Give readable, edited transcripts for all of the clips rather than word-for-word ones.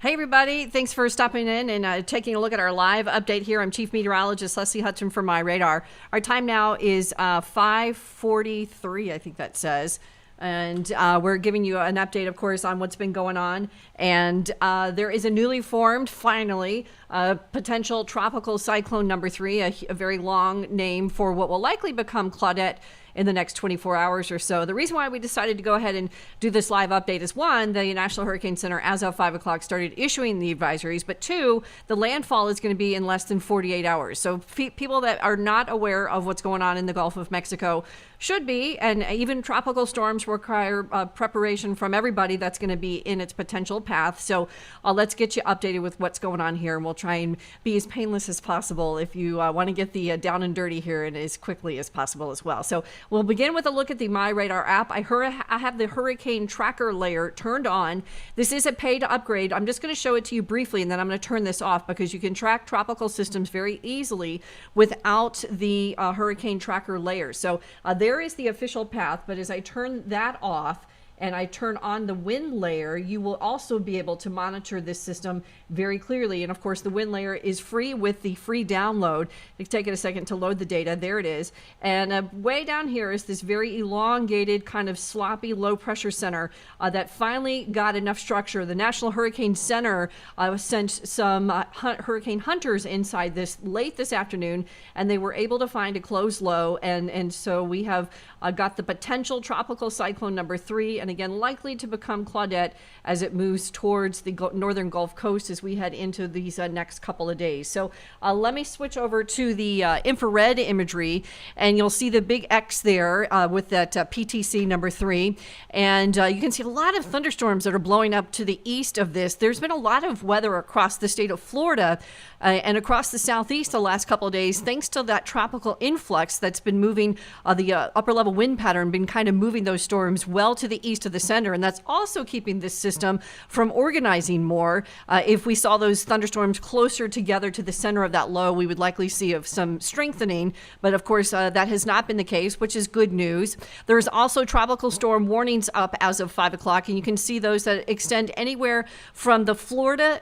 Hey everybody, thanks for stopping in and taking a look at our live update here. I'm Chief Meteorologist Leslie Hudson from My Radar. Our time now is 5:43, I think that says. And we're giving you an update, of course, on what's been going on. And there is a newly formed, finally, potential tropical cyclone number 3, a very long name for what will likely become Claudette in the next 24 hours or so. The reason why we decided to go ahead and do this live update is, one, the National Hurricane Center, as of 5 o'clock, started issuing the advisories, but two, the landfall is going to be in less than 48 hours. So people that are not aware of what's going on in the Gulf of Mexico should be, and even tropical storms require preparation from everybody that's going to be in its potential path. So let's get you updated with what's going on here, and we'll try and be as painless as possible if you want to get the down and dirty here and as quickly as possible as well. So we'll begin with a look at the My Radar app. I have the hurricane tracker layer turned on. This is a paid upgrade. I'm just going to show it to you briefly, and then I'm going to turn this off because you can track tropical systems very easily without the hurricane tracker layer. So there is the official path, but as I turn that off and I turn on the wind layer, you will also be able to monitor this system very clearly. And of course, the wind layer is free with the free download. It's taken a second to load the data. There it is. And way down here is this very elongated, kind of sloppy, low pressure center that finally got enough structure. The National Hurricane Center sent some hurricane hunters inside this late this afternoon, and they were able to find a closed low. And so we have got the potential tropical cyclone number 3, and again, likely to become Claudette as it moves towards the northern Gulf Coast as we head into these next couple of days. So let me switch over to the infrared imagery, and you'll see the big X there with that PTC number 3. And you can see a lot of thunderstorms that are blowing up to the east of this. There's been a lot of weather across the state of Florida and across the southeast the last couple of days, thanks to that tropical influx that's been moving the upper level wind pattern, been kind of moving those storms well to the east of the center. And that's also keeping this system from organizing more. If we saw those thunderstorms closer together to the center of that low, we would likely see some strengthening. But of course, that has not been the case, which is good news. There's also tropical storm warnings up as of 5 o'clock, and you can see those that extend anywhere from the Florida,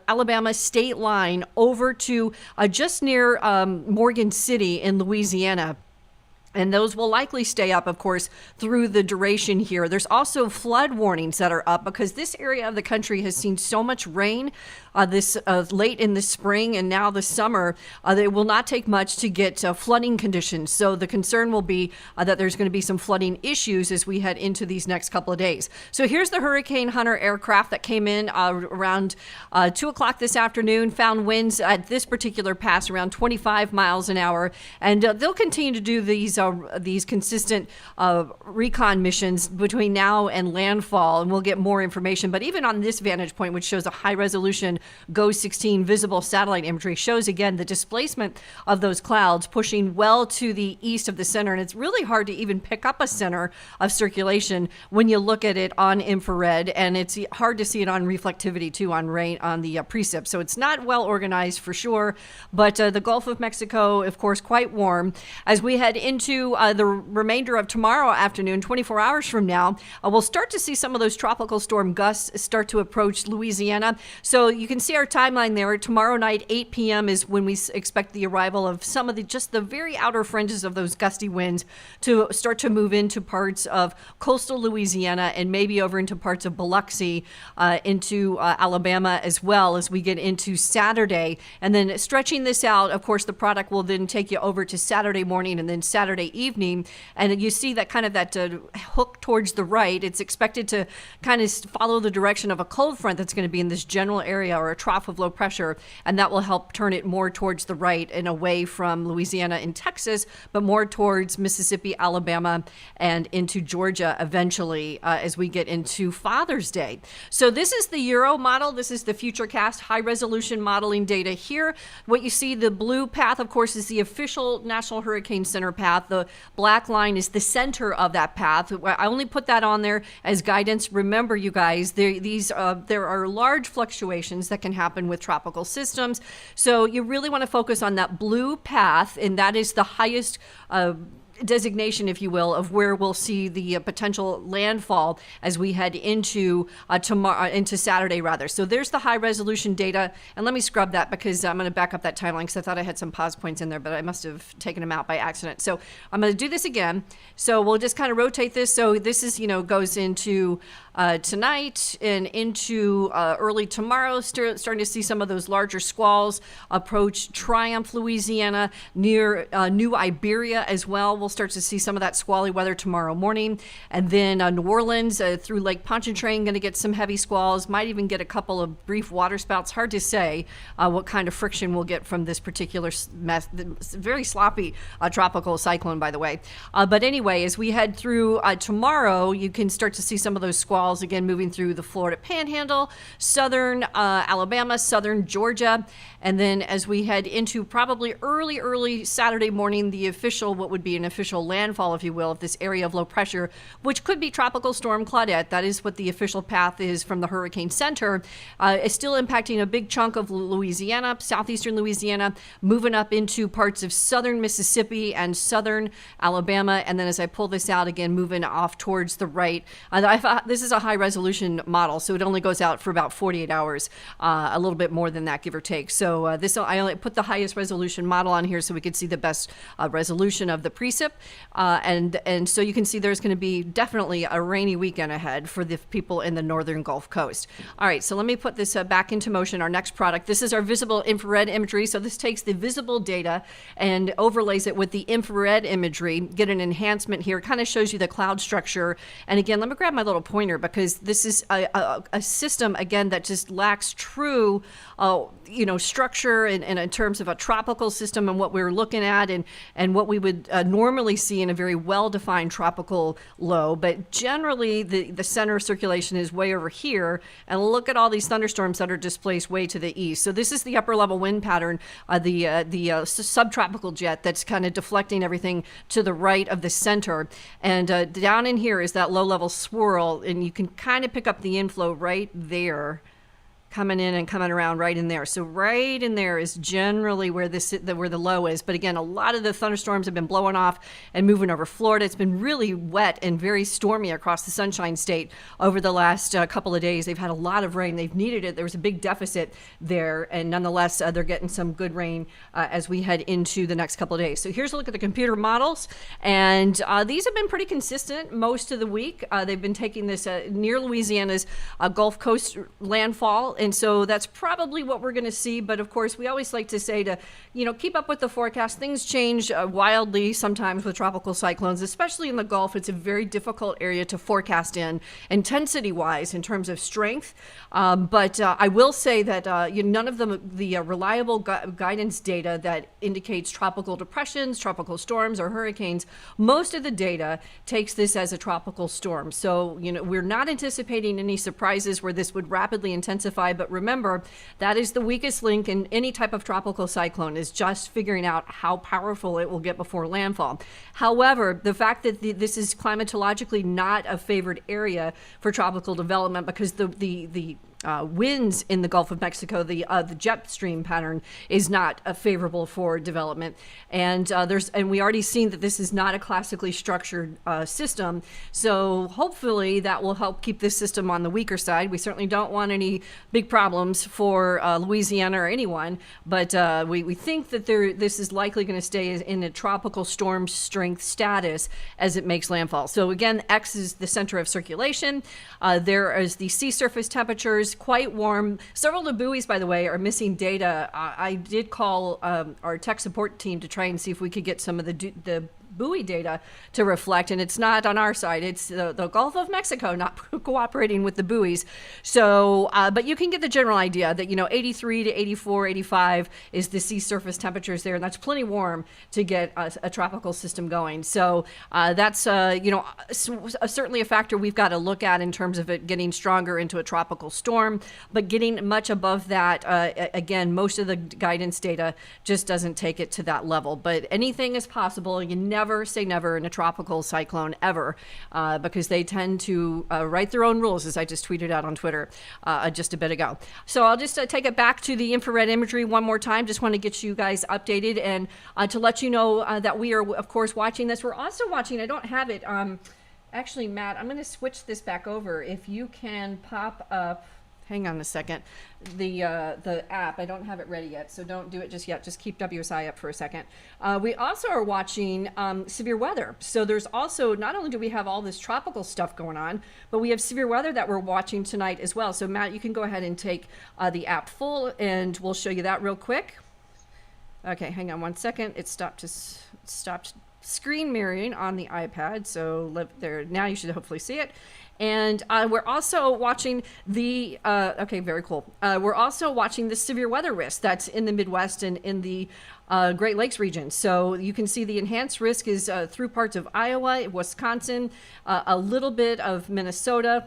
Alabama state line over to just near Morgan City in Louisiana. And those will likely stay up, of course, through the duration here. There's also flood warnings that are up because this area of the country has seen so much rain this late in the spring and now the summer. It will not take much to get flooding conditions. So the concern will be that there's going to be some flooding issues as we head into these next couple of days. So here's the Hurricane Hunter aircraft that came in around 2 o'clock this afternoon, found winds at this particular pass around 25 miles an hour. And they'll continue to do these consistent recon missions between now and landfall, and we'll get more information. But even on this vantage point, which shows a high resolution GOES-16 visible satellite imagery, shows again the displacement of those clouds pushing well to the east of the center. And it's really hard to even pick up a center of circulation when you look at it on infrared, and it's hard to see it on reflectivity too, on rain, on the precip. So it's not well organized for sure. But the Gulf of Mexico, of course, quite warm. As we head into the remainder of tomorrow afternoon, 24 hours from now, we'll start to see some of those tropical storm gusts start to approach Louisiana. So you can see our timeline there. Tomorrow night, 8 p.m. is when we expect the arrival of some of just the very outer fringes of those gusty winds to start to move into parts of coastal Louisiana and maybe over into parts of Biloxi, into Alabama as well as we get into Saturday. And then stretching this out, of course, the product will then take you over to Saturday morning and then Saturday evening, and you see that kind of that hook towards the right. It's expected to kind of follow the direction of a cold front that's going to be in this general area, or a trough of low pressure, and that will help turn it more towards the right and away from Louisiana and Texas, but more towards Mississippi, Alabama, and into Georgia eventually as we get into Father's Day. So this is the Euro model. This is the Futurecast high resolution modeling data here. What you see, the blue path, of course, is the official National Hurricane Center path. The black line is the center of that path. I only put that on there as guidance. Remember, you guys, there are large fluctuations that can happen with tropical systems. So you really want to focus on that blue path, and that is the highest designation, if you will, of where we'll see the potential landfall as we head into tomorrow, into Saturday rather. So there's the high resolution data, and let me scrub that because I'm going to back up that timeline because I thought I had some pause points in there, but I must have taken them out by accident. So I'm going to do this again. So we'll just kind of rotate this. So this is, goes into tonight and into early tomorrow, starting to see some of those larger squalls approach Triumph, Louisiana, near New Iberia as well. We'll start to see some of that squally weather tomorrow morning. And then New Orleans through Lake Pontchartrain, going to get some heavy squalls, might even get a couple of brief water spouts. Hard to say what kind of friction we'll get from this particular very sloppy tropical cyclone, by the way. But anyway, as we head through tomorrow, you can start to see some of those squalls again moving through the Florida Panhandle, southern Alabama, southern Georgia. And then as we head into probably early Saturday morning, what would be an official landfall, if you will, of this area of low pressure, which could be Tropical Storm Claudette. That is what the official path is from the Hurricane Center. Is still impacting a big chunk of Louisiana, southeastern Louisiana, moving up into parts of southern Mississippi and southern Alabama. And then as I pull this out again, moving off towards the right. This is a high resolution model, so it only goes out for about 48 hours, a little bit more than that, give or take. So I only put the highest resolution model on here so we could see the best resolution of the precip. And so you can see there's going to be definitely a rainy weekend ahead for the people in the northern Gulf Coast. All right, so let me put this back into motion, our next product. This is our visible infrared imagery. So this takes the visible data and overlays it with the infrared imagery, get an enhancement here. It kind of shows you the cloud structure. And again, let me grab my little pointer because this is a system, again, that just lacks true structure and in terms of a tropical system and what we're looking at and what we would normally see in a very well-defined tropical low. But generally, the center of circulation is way over here. And look at all these thunderstorms that are displaced way to the east. So this is the upper level wind pattern, the subtropical jet that's kind of deflecting everything to the right of the center. And down in here is that low level swirl, and you can kind of pick up the inflow right there, coming in and coming around right in there. So right in there is generally where the low is. But again, a lot of the thunderstorms have been blowing off and moving over Florida. It's been really wet and very stormy across the Sunshine State over the last couple of days. They've had a lot of rain. They've needed it. There was a big deficit there. And nonetheless, they're getting some good rain as we head into the next couple of days. So here's a look at the computer models. And these have been pretty consistent most of the week. They've been taking this near Louisiana's Gulf Coast landfall. And so that's probably what we're going to see. But of course, we always like to say to, keep up with the forecast. Things change wildly sometimes with tropical cyclones, especially in the Gulf. It's a very difficult area to forecast in intensity-wise in terms of strength. But I will say that none of the reliable guidance data that indicates tropical depressions, tropical storms, or hurricanes, most of the data takes this as a tropical storm. So, we're not anticipating any surprises where this would rapidly intensify. But remember, that is the weakest link in any type of tropical cyclone, is just figuring out how powerful it will get before landfall. However, the fact that this is climatologically not a favored area for tropical development because the winds in the Gulf of Mexico, the jet stream pattern is not favorable for development, and we already seen that this is not a classically structured system. So hopefully that will help keep this system on the weaker side. We certainly don't want any big problems for Louisiana or anyone, but we think that this is likely going to stay in a tropical storm strength status as it makes landfall. So again, X is the center of circulation. There is the sea surface temperatures. Quite warm. Several of the buoys, by the way, are missing data. I did call our tech support team to try and see if we could get some of the buoy data to reflect, and it's not on our side. It's the Gulf of Mexico not cooperating with the buoys. So, but you can get the general idea that, 83 to 84, 85 is the sea surface temperatures there, and that's plenty warm to get a tropical system going. So that's, certainly a factor we've got to look at in terms of it getting stronger into a tropical storm, but getting much above that, again, most of the guidance data just doesn't take it to that level. But anything is possible. You never never say never in a tropical cyclone ever, because they tend to write their own rules, as I just tweeted out on Twitter just a bit ago. So I'll just take it back to the infrared imagery one more time. Just want to get you guys updated and to let you know that we are, of course, watching this. We're also watching, I don't have it, actually, Matt, I'm going to switch this back over. If you can pop up, hang on a second, the app. I don't have it ready yet, so don't do it just yet. Just keep WSI up for a second. We also are watching severe weather. So there's also, not only do we have all this tropical stuff going on, but we have severe weather that we're watching tonight as well. So Matt, you can go ahead and take the app full, and we'll show you that real quick. Okay, hang on one second. It stopped screen mirroring on the iPad, so there, now you should hopefully see it. And we're also watching the okay, very cool. We're also watching the severe weather risk that's in the Midwest and in the Great Lakes region. So you can see the enhanced risk is through parts of Iowa, Wisconsin, a little bit of Minnesota.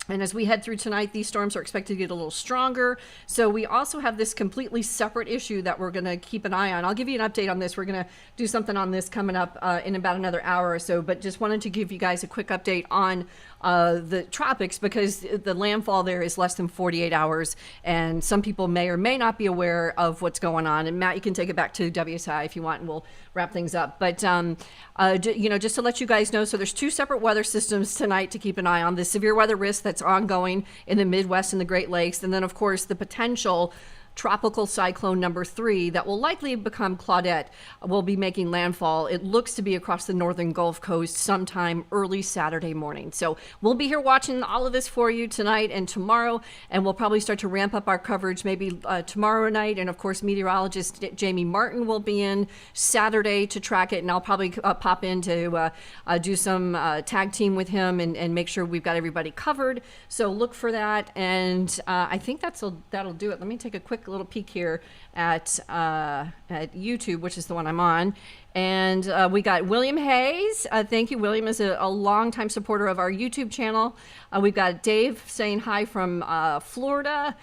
And as we head through tonight, these storms are expected to get a little stronger. So we also have this completely separate issue that we're going to keep an eye on. I'll give you an update on this. We're going to do something on this coming up in about another hour or so, but just wanted to give you guys a quick update on the tropics, because the landfall there is less than 48 hours, and some people may or may not be aware of what's going on. And Matt, you can take it back to WSI if you want, and we'll wrap things up. But you know, just to let you guys know, so there's two separate weather systems tonight to keep an eye on: the severe weather risk that's ongoing in the Midwest and the Great Lakes, and then of course the potential tropical cyclone number 3 that will likely become Claudette will be making landfall. It looks to be across the northern Gulf Coast sometime early Saturday morning. So we'll be here watching all of this for you tonight and tomorrow, and we'll probably start to ramp up our coverage maybe tomorrow night. And of course, meteorologist Jamie Martin will be in Saturday to track it, and I'll probably pop in to do some tag team with him and make sure we've got everybody covered. So look for that, and I think that'll do it. Let me take a quick little peek here at YouTube, which is the one I'm on. And we got William Hayes. Thank you. William is a longtime supporter of our YouTube channel. We've got Dave saying hi from Florida.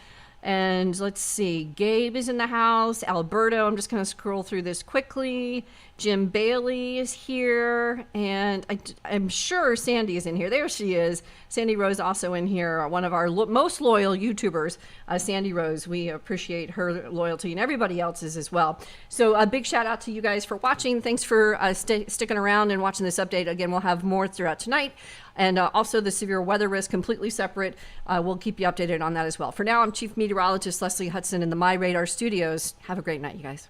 And let's see, Gabe is in the house. Alberto, I'm just going to scroll through this quickly. Jim Bailey is here. And I'm sure Sandy is in here. There she is. Sandy Rose also in here, one of our most loyal YouTubers, Sandy Rose. We appreciate her loyalty and everybody else's as well. So a big shout out to you guys for watching. Thanks for sticking around and watching this update. Again, we'll have more throughout tonight. And also the severe weather risk, completely separate. We'll keep you updated on that as well. For now, I'm Chief Meteorologist Leslie Hudson in the My Radar studios. Have a great night, you guys.